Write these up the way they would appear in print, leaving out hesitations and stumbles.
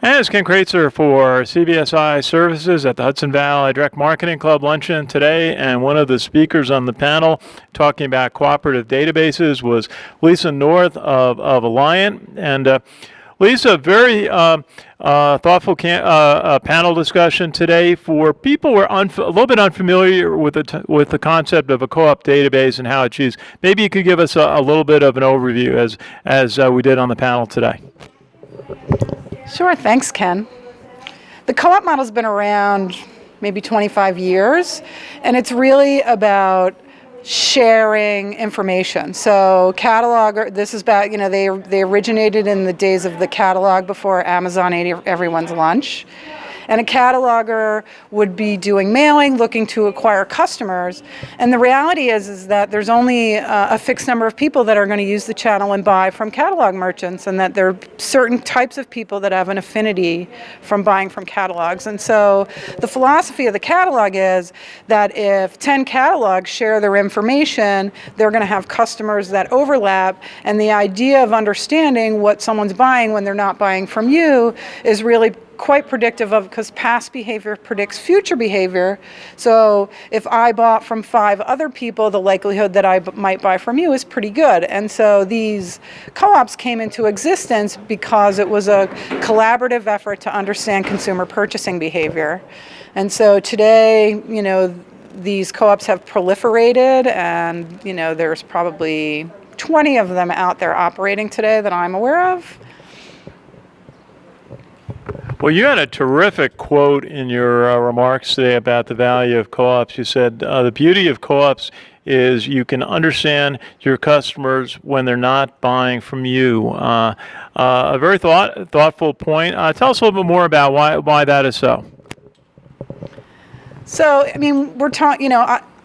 And it's Ken Kraetzer for CBSI Services at the Hudson Valley Direct Marketing Club luncheon today, and one of the speakers on the panel talking about cooperative databases was Lisa Moore of Alliant. And Lisa, very thoughtful panel discussion today for people who are a little bit unfamiliar with the concept of a co-op database and how it's used. Maybe you could give us a little bit of an overview as we did on the panel today. Sure, thanks, Ken. The co-op model's been around maybe 25 years, and it's really about sharing information. So catalog, this is back, they originated in the days of the catalog before Amazon ate everyone's lunch. And a cataloger would be doing mailing, looking to acquire customers. And the reality is that there's only a fixed number of people that are going to use the channel and buy from catalog merchants, and that there are certain types of people that have an affinity from buying from catalogs. And so the philosophy of the catalog is that if 10 catalogs share their information, they're going to have customers that overlap. And the idea of understanding what someone's buying when they're not buying from you is really quite predictive of, because past behavior predicts future behavior. So if I bought from 5 other people, the likelihood that I might buy from you is pretty good. And so these co-ops came into existence because it was a collaborative effort to understand consumer purchasing behavior. And so today, these co-ops have proliferated, and there's probably 20 of them out there operating today that I'm aware of. Well, you had a terrific quote in your remarks today about the value of co-ops. You said the beauty of co-ops is you can understand your customers when they're not buying from you. A very thoughtful point. Tell us a little bit more about why that is so. So, we're talking,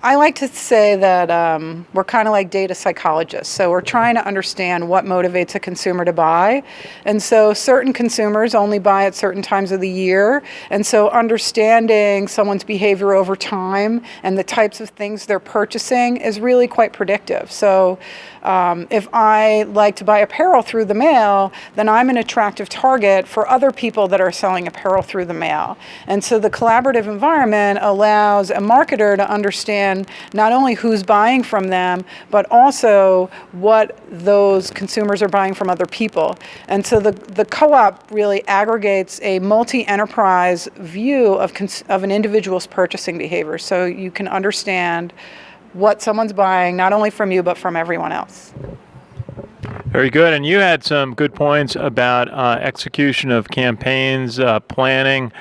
I like to say that we're kind of like data psychologists. So we're trying to understand what motivates a consumer to buy. And so certain consumers only buy at certain times of the year. And so understanding someone's behavior over time and the types of things they're purchasing is really quite predictive. So if I like to buy apparel through the mail, then I'm an attractive target for other people that are selling apparel through the mail. And so the collaborative environment allows a marketer to understand not only who's buying from them, but also what those consumers are buying from other people. And so the co-op really aggregates a multi-enterprise view of an individual's purchasing behavior. So you can understand what someone's buying, not only from you, but from everyone else. Very good. And you had some good points about execution of campaigns, planning,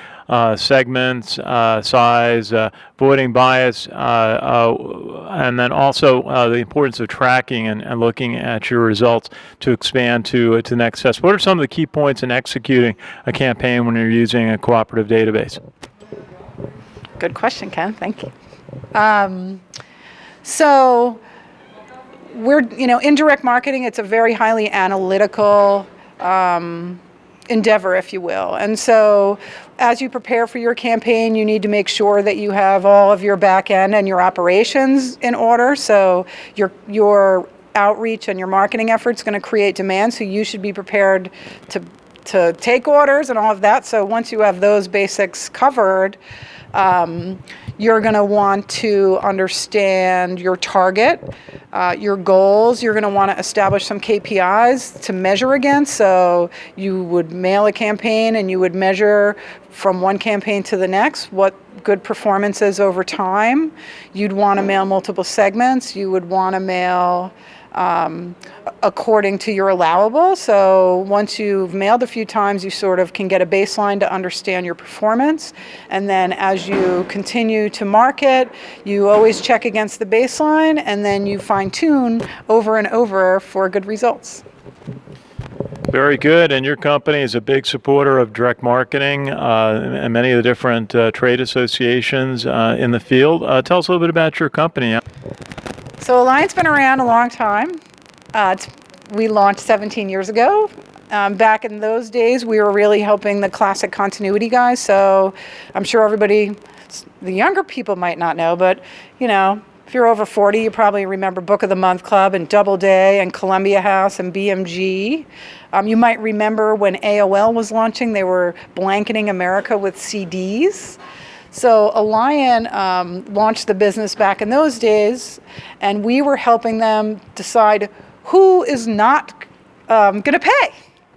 segments, size, avoiding bias, and then also the importance of tracking and looking at your results to expand to the next step. What are some of the key points in executing a campaign when you're using a cooperative database? Good question, Ken. Thank you. So we're, in direct marketing, it's a very highly analytical endeavor, if you will. And so as you prepare for your campaign, you need to make sure that you have all of your back end and your operations in order. So your outreach and your marketing efforts going to create demand. So you should be prepared to take orders and all of that. So once you have those basics covered, you're going to want to understand your target, your goals. You're going to want to establish some KPIs to measure against. So you would mail a campaign and you would measure from one campaign to the next what good performance is over time. You'd want to mail multiple segments. You would want to mail according to your allowable. So once you've mailed a few times, you sort of can get a baseline to understand your performance. And then as you continue to market, you always check against the baseline, and then you fine tune over and over for good results. Very good. And your company is a big supporter of direct marketing and many of the different trade associations in the field. Tell us a little bit about your company. So Alliant's been around a long time. We launched 17 years ago. Back in those days, we were really helping the classic continuity guys. So I'm sure everybody, the younger people might not know, but If you're over 40, you probably remember Book of the Month Club and Doubleday and Columbia House and BMG. You might remember when AOL was launching, they were blanketing America with CDs. So Alliant launched the business back in those days, and we were helping them decide who is not going to pay.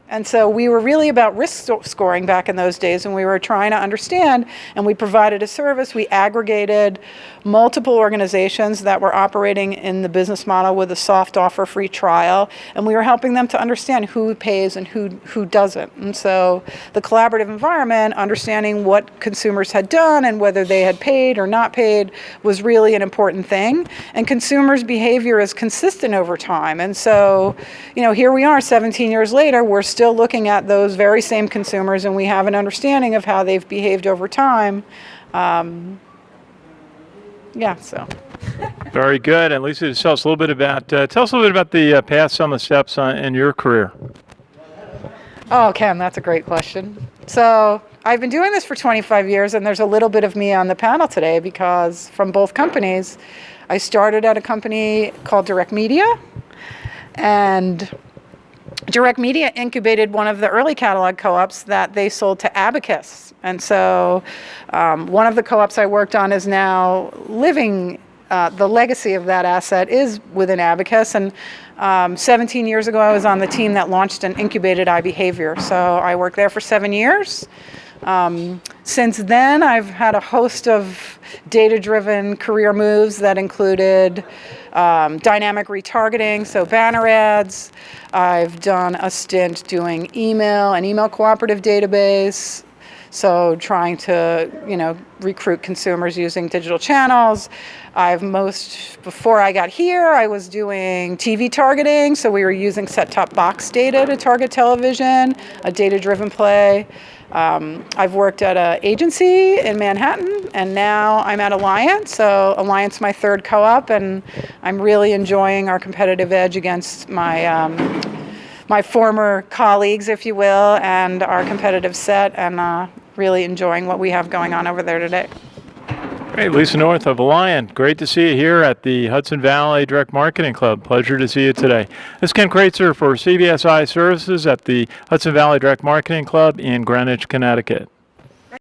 And so we were really about risk scoring back in those days, and we were trying to understand, and we provided a service. We aggregated multiple organizations that were operating in the business model with a soft offer free trial, and we were helping them to understand who pays and who doesn't. And so the collaborative environment, understanding what consumers had done and whether they had paid or not paid, was really an important thing. And consumers' behavior is consistent over time. And so, here we are 17 years later, we're still looking at those very same consumers, and we have an understanding of how they've behaved over time. So. Very good. And Lisa, tell us a little bit about the paths on the steps in your career. Oh, Ken, that's a great question. So I've been doing this for 25 years, and there's a little bit of me on the panel today because from both companies, I started at a company called Direct Media, and Direct Media incubated one of the early catalog co-ops that they sold to Abacus. And so one of the co-ops I worked on is now living, the legacy of that asset is within Abacus. And 17 years ago, I was on the team that launched and incubated iBehavior. So I worked there for 7 years. Since then, I've had a host of data-driven career moves that included dynamic retargeting, so banner ads. I've done a stint doing email and email cooperative database, so trying to, recruit consumers using digital channels. Before I got here, I was doing TV targeting, so we were using set-top box data to target television, a data-driven play. I've worked at an agency in Manhattan, and now I'm at Alliant. So Alliant's my third co-op, and I'm really enjoying our competitive edge against my former colleagues, if you will, and our competitive set, and really enjoying what we have going on over there today. Great. Lisa North of Alliant. Great to see you here at the Hudson Valley Direct Marketing Club. Pleasure to see you today. This is Ken Kraetzer for CBSI Services at the Hudson Valley Direct Marketing Club in Greenwich, Connecticut.